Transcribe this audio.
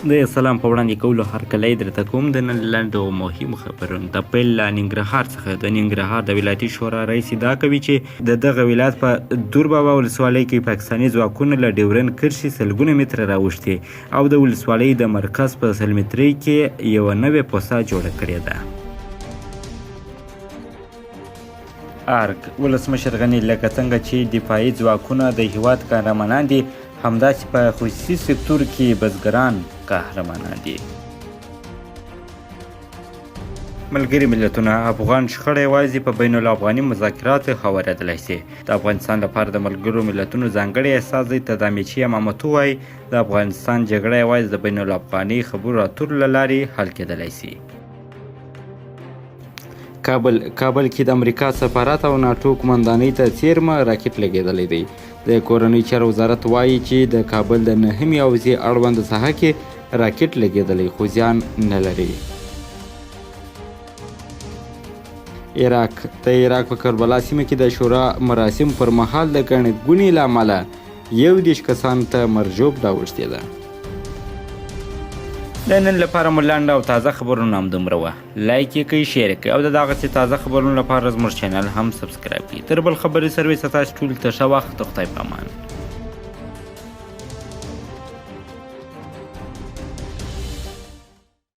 د سلام په وړاندې کولو هرکلی درته کوم د نن لنډو او مهمو خبرونو د پیل له ننګرهار څخه د ننګرهار د ولایتي شورا رئیس ادعا کوي چې د دغه ولایت په دوربابا ولسوالۍ کې پاکستاني ځواکونو له ډیورن کرښې سلګونه متره راوښتي او د ولسوالۍ د مرکز په 100 مترۍ کې یوه نوې پوسته جوړه کړې ده. ارګ ولسمشر غني لکه څنګه چې دفاعي ځواکونه د هیواد قهرمانان دي، همداسې په خصوصي سکتور کې بزګران قهرمانان دي. ملګري ملتونه افغان شخړه یوازې په بین الافغاني مذاکراتو هوارېدلی سي. د افغانستان لپاره د ملګرو ملتونو ځانګړی استازی تدامیچی حالاتو وایي د افغانستان جګړه یوازې د بین الافغاني خبرو اترو له لارې حل کېدلی سي. کابل کې د امریکا سفارت او ناټو قومندانۍ ته څیرمه راکټ لګېدلی دی. د کورنۍ چارو وزارت وایي چې د کابل د 9مې حوزې اړونده ساحه کې راکټ لګېدلی خو زیان نه لري. عراق په کربلا سیمه کې د شورا مراسم پر مهال د ګڼې ګوڼې له امله 21 کسانو ته مرجوب راوښتې ده. د نن لپاره مو لنډ او تازه خبرونه همدومره وه. لایک یې کړئ، شیر یې کړئ او د دغسې تازه خبرونو لپاره زموږ چینل هم سبسکرایب کړئ. تر بل خبرې سرویس ته تاسو ټولو ته ښه وخت. خدای په امان.